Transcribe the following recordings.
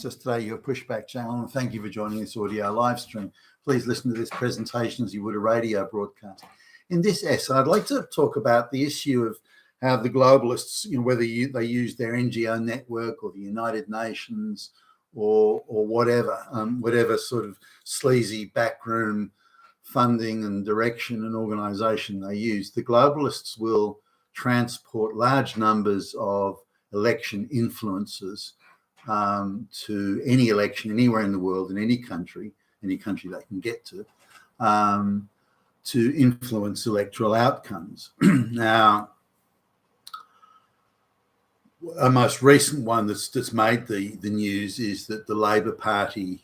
us today, your pushback channel, and thank you for joining this audio live stream. Please listen to this presentation as you would a radio broadcast. In this essay, I'd like to talk about the issue of how the globalists, whether they use their NGO network or the United Nations or whatever sort of sleazy backroom funding and direction and organisation they use, the globalists will transport large numbers of election influencers to any election anywhere in the world, in any country they can get to influence electoral outcomes. Now, a most recent one that's made the news is that the Labor Party,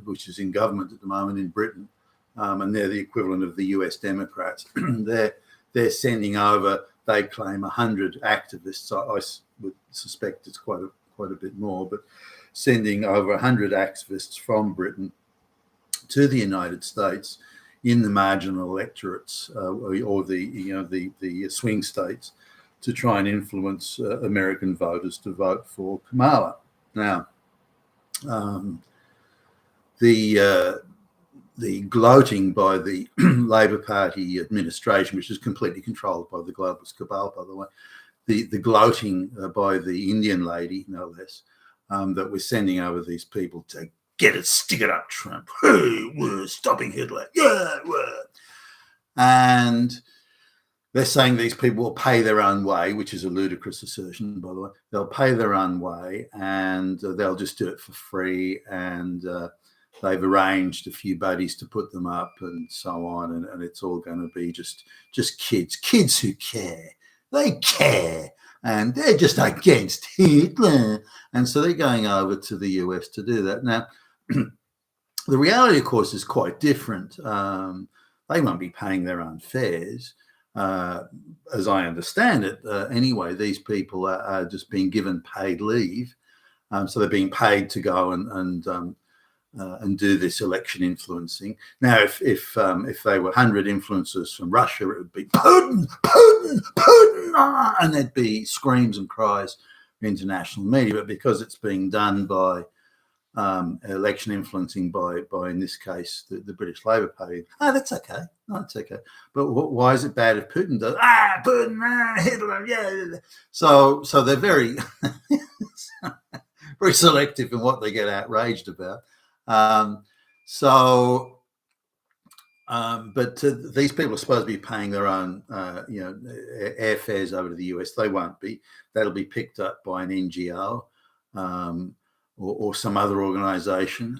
which is in government at the moment in Britain, and they're the equivalent of the US Democrats, they're sending over, they claim, 100 activists. I would suspect it's quite a bit more, but sending over 100 activists from Britain to the United States in the marginal electorates or the swing states to try and influence American voters to vote for Kamala. Now, the gloating by the Labor Party administration, which is completely controlled by the globalist cabal, by the way, the gloating by the Indian lady, no less, that we're sending over these people to stick it up, Trump. Hey, we're stopping Hitler. Yeah, we're. And they're saying these people will pay their own way, which is a ludicrous assertion, by the way. They'll pay their own way and they'll just do it for free. And they've arranged a few buddies to put them up and so on. And it's all going to be just kids who care. They care. And they're just against Hitler. And so they're going over to the US to do that. Now, the reality, of course, is quite different. They won't be paying their own fares. As I understand it, anyway, these people are just being given paid leave. So they're being paid to go and do this election influencing. Now, if they were 100 influencers from Russia, it would be Putin, Putin, Putin, and there'd be screams and cries in international media. But because it's being done by election influencing by in this case the British Labour Party, that's okay. No, it's okay. But why is it bad if Putin does? Putin, Hitler, yeah. So they're very very selective in what they get outraged about. But these people are supposed to be paying their own, airfares over to the US. They won't be. That'll be picked up by an NGO or some other organisation,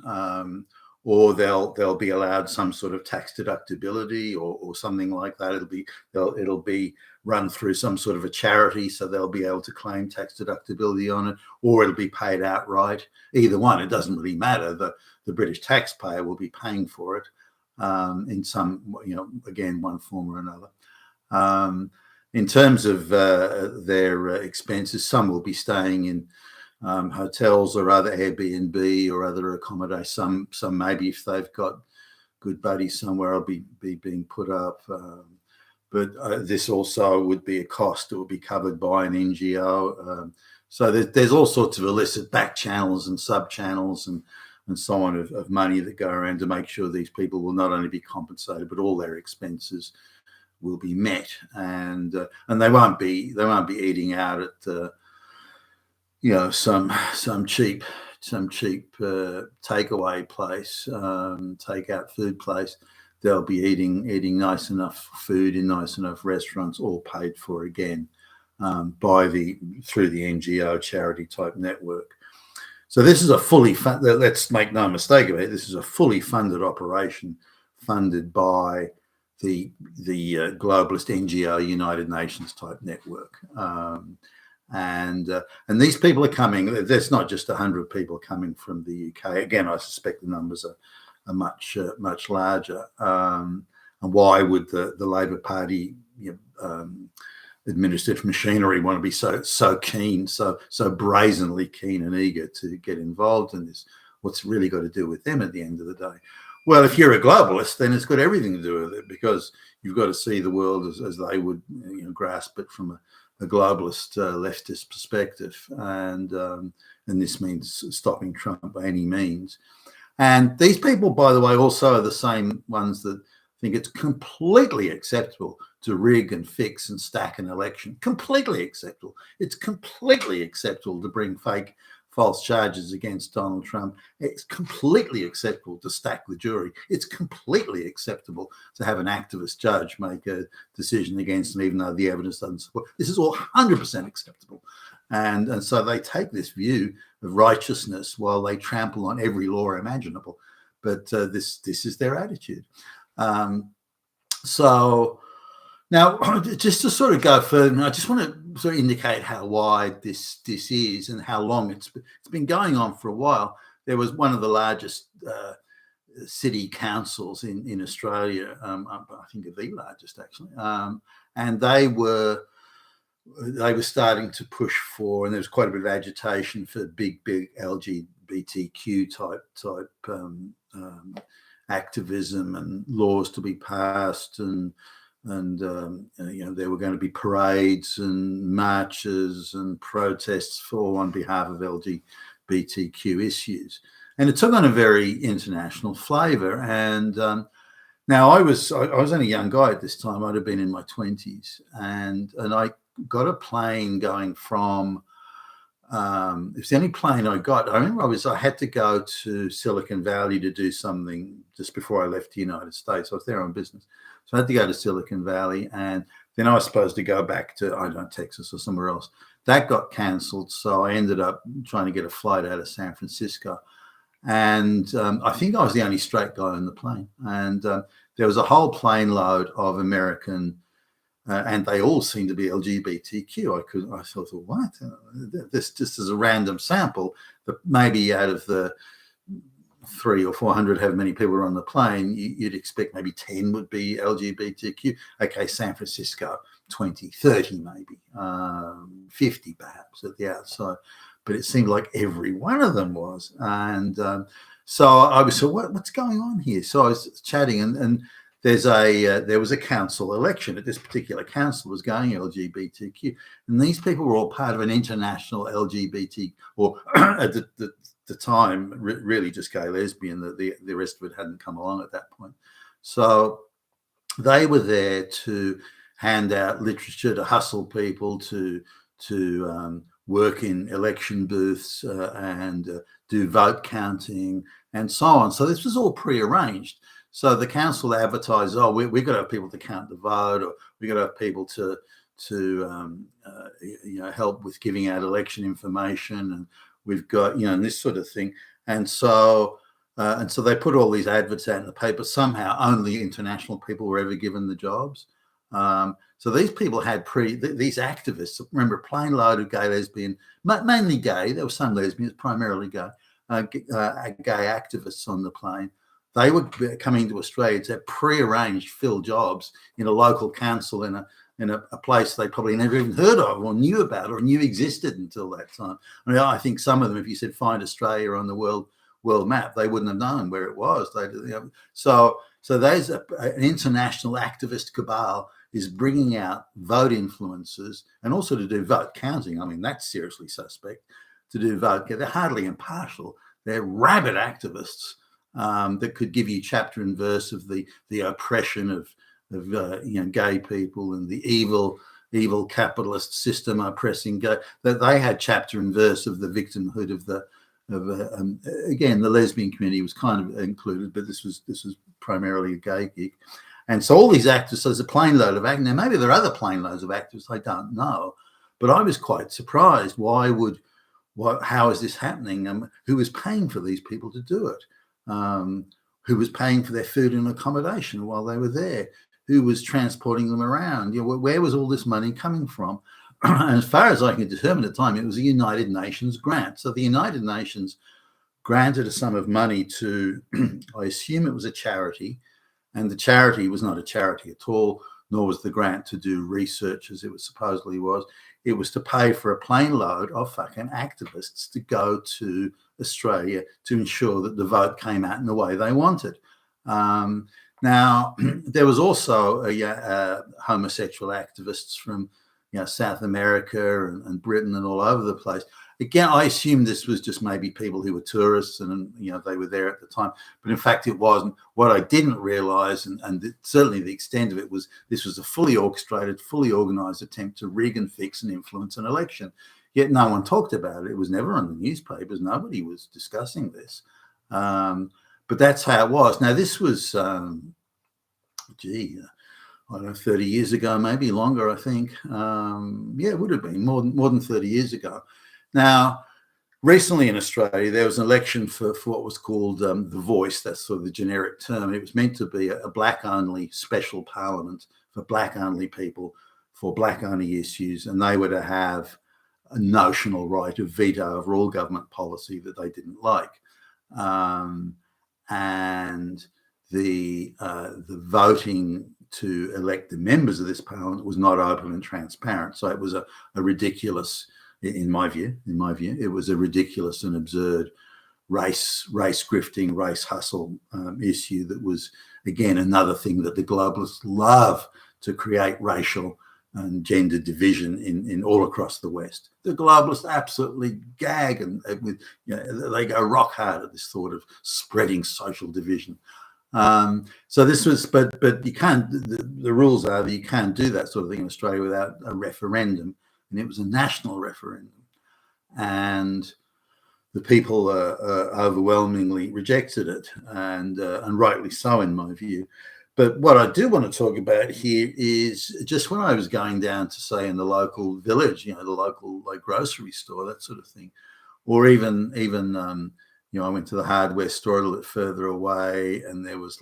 or they'll be allowed some sort of tax deductibility or something like that. It'll be run through some sort of a charity, so they'll be able to claim tax deductibility on it, or it'll be paid outright. Either one, it doesn't really matter. The British taxpayer will be paying for it in some, again, one form or another. In terms of their expenses, some will be staying in hotels or other Airbnb or other accommodation. Some maybe if they've got good buddies somewhere, will be being put up. But this also would be a cost that would be covered by an NGO. So there's all sorts of illicit back channels and sub channels and so on of money that go around to make sure these people will not only be compensated, but all their expenses will be met, and they won't be eating out at some cheap takeaway place, takeout food place. They'll be eating nice enough food in nice enough restaurants, all paid for again through the NGO charity type network. So this is a fully funded, let's make no mistake about it, this is a fully funded operation funded by the globalist NGO United Nations type network. And these people are coming. There's not just 100 people coming from the UK. Again, I suspect the numbers are much larger. And why would the Labor Party administrative machinery want to be so keen, so brazenly keen and eager to get involved in this? What's really got to do with them at the end of the day? Well, if you're a globalist, then it's got everything to do with it, because you've got to see the world as they would grasp it from globalist leftist perspective, and this means stopping Trump by any means. And these people, by the way, also are the same ones that think it's completely acceptable to rig and fix and stack an election. Completely acceptable. It's completely acceptable to bring fake false charges against Donald Trump. It's completely acceptable to stack the jury. It's completely acceptable to have an activist judge make a decision against him, even though the evidence doesn't support. This is all 100% acceptable. And so they take this view of righteousness while they trample on every law imaginable. But this is their attitude. So now, just to sort of go further, I just want to sort of indicate how wide this is and how long it's been going on for a while. There was one of the largest city councils in Australia, I think the largest actually, and they were starting to push for, and there was quite a bit of agitation for big LGBTQ type activism and laws to be passed, and there were going to be parades and marches and protests for on behalf of LGBTQ issues, and it took on a very international flavour. And now I was only a young guy at this time. I'd have been in my 20s, and I got a plane going from. It's the only plane I got. I remember I had to go to Silicon Valley to do something just before I left the United States. I was there on business. So I had to go to Silicon Valley, and then I was supposed to go back to, I don't know, Texas or somewhere else. That got cancelled. So I ended up trying to get a flight out of San Francisco. And I think I was the only straight guy on the plane. And there was a whole plane load of American and they all seem to be LGBTQ. I thought, what? This just is a random sample. But maybe out of the 300 or 400, however many people were on the plane, you'd expect maybe 10 would be LGBTQ. Okay, San Francisco, 20, 30 maybe, 50 perhaps at the outside. But it seemed like every one of them was. And so I was, so what's going on here? So I was chatting, and there was a council election. At this particular council was going LGBTQ, and these people were all part of an international LGBT, or at the time, really just gay lesbian. The rest of it hadn't come along at that point. So they were there to hand out literature, to hustle people to work in election booths and do vote counting and so on. So this was all prearranged. So the council advertised, oh, we've got to have people to count the vote, or we've got to have people to help with giving out election information, and we've got, and this sort of thing. And so they put all these adverts out in the paper. Somehow only international people were ever given the jobs. So these people had these activists, remember, a plane load of gay, lesbian, mainly gay. There were some lesbians, primarily gay activists on the plane. They were coming to Australia to prearranged fill jobs in a local council in a place they probably never even heard of or knew about or knew existed until that time. I mean, I think some of them, if you said find Australia on the world map, they wouldn't have known where it was. So there's an international activist cabal is bringing out vote influencers and also to do vote counting. I mean, that's seriously suspect. To do vote, they're hardly impartial. They're rabid activists. That could give you chapter and verse of the oppression of gay people and the evil capitalist system oppressing gay. That they had chapter and verse of the victimhood again, the lesbian community was kind of included, but this was primarily a gay gig. And so all these actors, so there's a plane load of actors. Now maybe there are other plane loads of actors, I don't know, but I was quite surprised. How is this happening? Who was paying for these people to do it? Who was paying for their food and accommodation while they were there? Who was transporting them around? Where was all this money coming from? And as far as I can determine at the time, it was a United Nations grant. So the United Nations granted a sum of money to, I assume it was a charity, and the charity was not a charity at all, nor was the grant to do research as it supposedly was. It was to pay for a plane load of fucking activists to go to Australia to ensure that the vote came out in the way they wanted. Now, there was also homosexual activists from South America and Britain and all over the place. Again, I assume this was just maybe people who were tourists and they were there at the time, but in fact it wasn't. What I didn't realise, and certainly the extent of it, was this was a fully orchestrated, fully organised attempt to rig and fix and influence an election. Yet no one talked about it. It was never on the newspapers. Nobody was discussing this. But that's how it was. Now this was, I don't know, 30 years ago, maybe longer, I think. It would have been more than 30 years ago. Now, recently in Australia, there was an election for what was called the Voice. That's sort of the generic term. It was meant to be a black-only special parliament for black-only people, for black-only issues, and they were to have a notional right of veto over all government policy that they didn't like. And the voting to elect the members of this parliament was not open and transparent. So it was a ridiculous, in my view, it was a ridiculous and absurd race grifting, race hustle issue that was, again, another thing that the globalists love to create racial and gender division in all across the West. The globalists absolutely gag and they go rock hard at this thought of spreading social division. So this was, but you can't. The rules are that you can't do that sort of thing in Australia without a referendum, and it was a national referendum, and the people overwhelmingly rejected it, and rightly so in my view. But what I do want to talk about here is just when I was going down to, say, in the local village, the local grocery store, that sort of thing, or even I went to the hardware store a little bit further away, and there was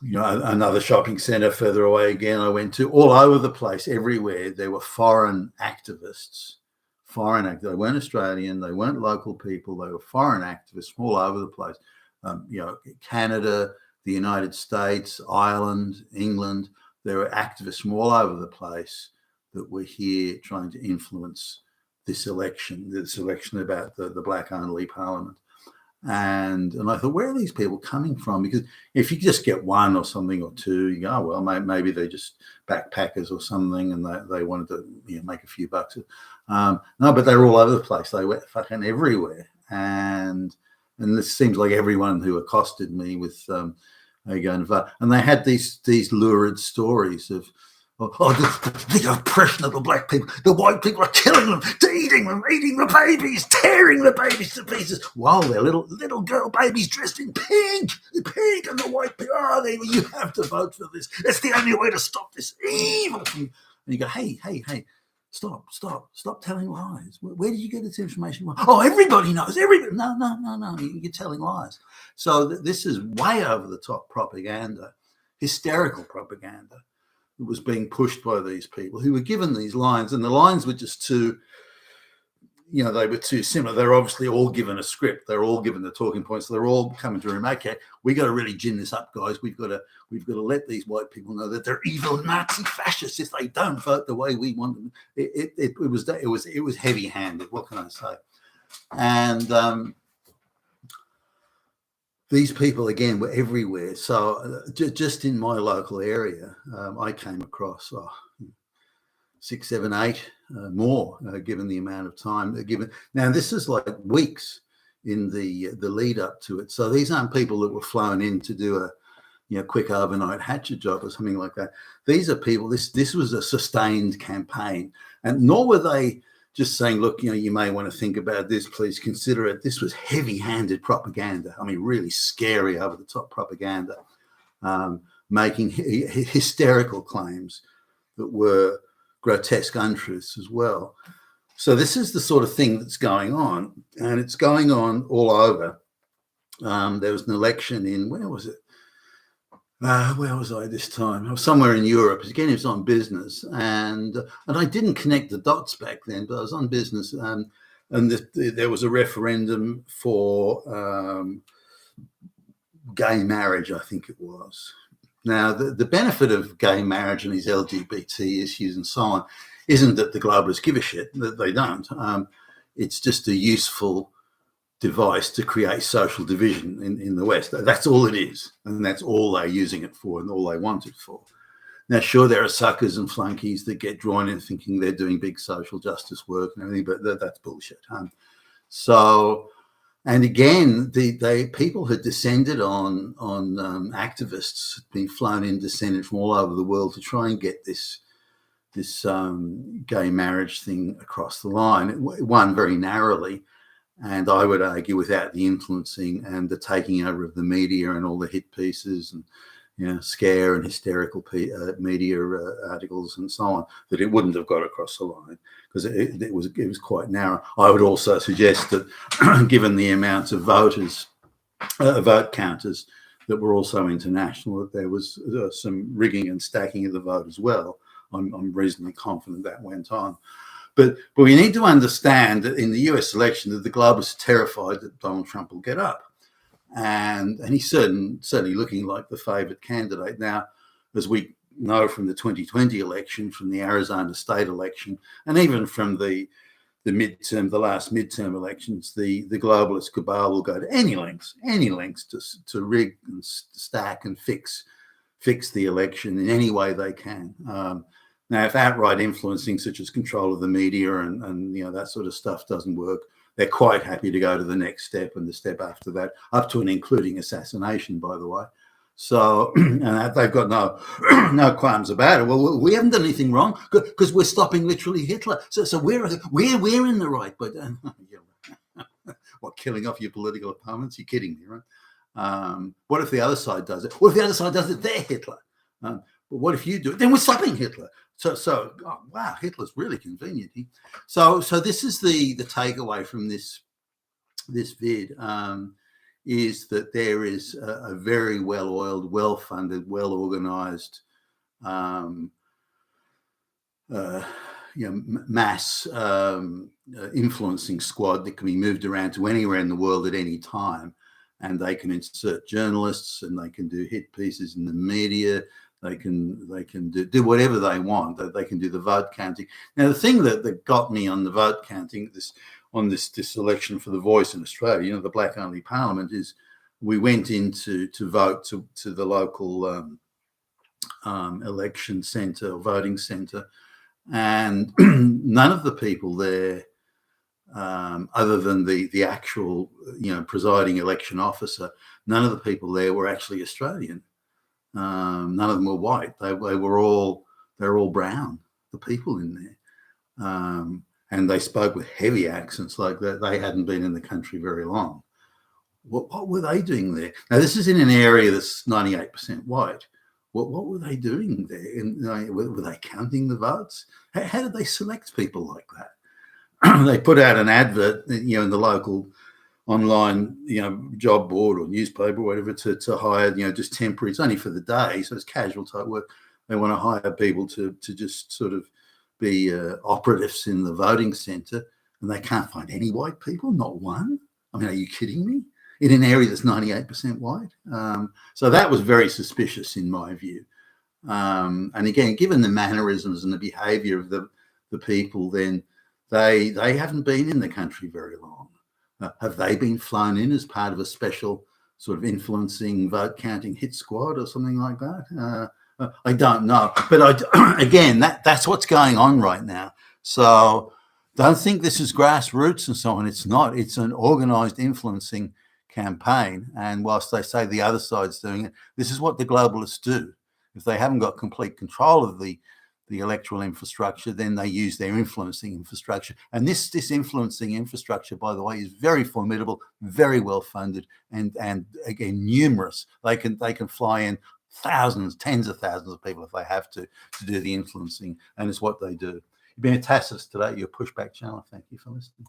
another shopping centre further away again. I went to all over the place, everywhere. There were foreign activists. They weren't Australian. They weren't local people. They were foreign activists from all over the place. Canada, the United States, Ireland, England. There were activists from all over the place that were here trying to influence this election about the black-only parliament. And I thought, where are these people coming from? Because if you just get one or something or two, you go, oh, well, maybe they're just backpackers or something and they wanted to make a few bucks. No, but they're all over the place. They were fucking everywhere. And this seems like everyone who accosted me with going to vote. And they had these lurid stories of, the oppression of the black people. The white people are killing them, eating the babies, tearing the babies to pieces. While they're little girl babies dressed in pink, and the white people, you have to vote for this. That's the only way to stop this evil thing. And you go, hey, stop telling lies. Where did you get this information? Oh, everybody knows. Everybody. No. You're telling lies. So this is way over the top propaganda, hysterical propaganda. It was being pushed by these people who were given these lines, and the lines were just too, they were too similar. They're obviously all given a script. They're all given the talking points. So they're all coming to a room. Okay, we got to really gin this up, guys. We've got to let these white people know that they're evil Nazi fascists if they don't vote the way we want them. It was heavy-handed. What can I say? And these people, again, were everywhere. So just in my local area, I came across 6, 7, 8 more, given the amount of time they're given. Now, this is like weeks in the lead up to it. So these aren't people that were flown in to do a quick overnight hatchet job or something like that. These are people, this was a sustained campaign. And nor were they just saying, look, you may want to think about this, please consider it. This was heavy-handed propaganda. I mean, really scary, over-the-top propaganda, making hysterical claims that were grotesque untruths as well. So this is the sort of thing that's going on, and it's going on all over. There was an election in, where was it? Where was I this time? I was somewhere in Europe. Again, it was on business, and I didn't connect the dots back then, but I was on business, and there was a referendum for gay marriage, I think it was. Now, the benefit of gay marriage and these LGBT issues and so on isn't that the globalists give a shit, that they don't. It's just a useful device to create social division in the West. That's all it is, and that's all they're using it for and all they want it for. Now, sure, there are suckers and flunkies that get drawn in thinking they're doing big social justice work and everything, but that's bullshit. So, and again, the people had descended on activists, being flown in, descended from all over the world to try and get this gay marriage thing across the line. It won very narrowly, and I would argue without the influencing and the taking over of the media and all the hit pieces and scare and hysterical media articles and so on, that it wouldn't have got across the line, because it was quite narrow. I would also suggest that given the amounts of voters, vote counters that were also international, that there was some rigging and stacking of the vote as well. I'm reasonably confident that went on. But we need to understand that in the US election that the globalists are terrified that Donald Trump will get up. And he's certainly looking like the favoured candidate. Now, as we know from the 2020 election, from the Arizona state election, and even from the last midterm elections, the globalist cabal will go to any lengths to rig and stack and fix the election in any way they can. Now, if outright influencing, such as control of the media and that sort of stuff, doesn't work, they're quite happy to go to the next step and the step after that, up to and including assassination, by the way. So, and they've got no qualms about it. Well, we haven't done anything wrong because we're stopping literally Hitler. So we're in the right. But what, killing off your political opponents? You're kidding me, right? What if the other side does it? What if the other side does it? They're Hitler. But what if you do it? Then we're stopping Hitler. So oh, wow, Hitler's really convenient. So this is the takeaway from this vid, is that there is a very well-oiled, well-funded, well-organised, mass influencing squad that can be moved around to anywhere in the world at any time, and they can insert journalists and they can do hit pieces in the media. They can do whatever they want. They can do the vote counting. Now, the thing that got me on the vote counting, this election for the Voice in Australia, the black-only parliament, is we went in to vote to the local election centre or voting centre, and none of the people there, other than the actual presiding election officer, none of the people there were actually Australian. None of them were white. They were all brown, the people in there, and they spoke with heavy accents, like that they hadn't been in the country very long. What were they doing there? Now, this is in an area that's 98% white. What were they doing there? And were they counting the votes? How did they select people like that? They put out an advert, in the local online, job board or newspaper or whatever, to hire, just temporary. It's only for the day, so it's casual type work. They want to hire people to just sort of be operatives in the voting centre, and they can't find any white people, not one. I mean, are you kidding me? In an area that's 98% white. So that was very suspicious in my view. And again, given the mannerisms and the behaviour of the people, then they haven't been in the country very long. Have they been flown in as part of a special sort of influencing vote counting hit squad or something like that? I don't know. But again, that's what's going on right now. So don't think this is grassroots and so on. It's not. It's an organised influencing campaign. And whilst they say the other side's doing it, this is what the globalists do. If they haven't got complete control of the electoral infrastructure, then they use their influencing infrastructure. And this influencing infrastructure, by the way, is very formidable, very well funded, and again, numerous. They can fly in thousands, tens of thousands of people if they have to do the influencing, and it's what they do. You've been a Tassus today, your pushback channel. Thank you for listening.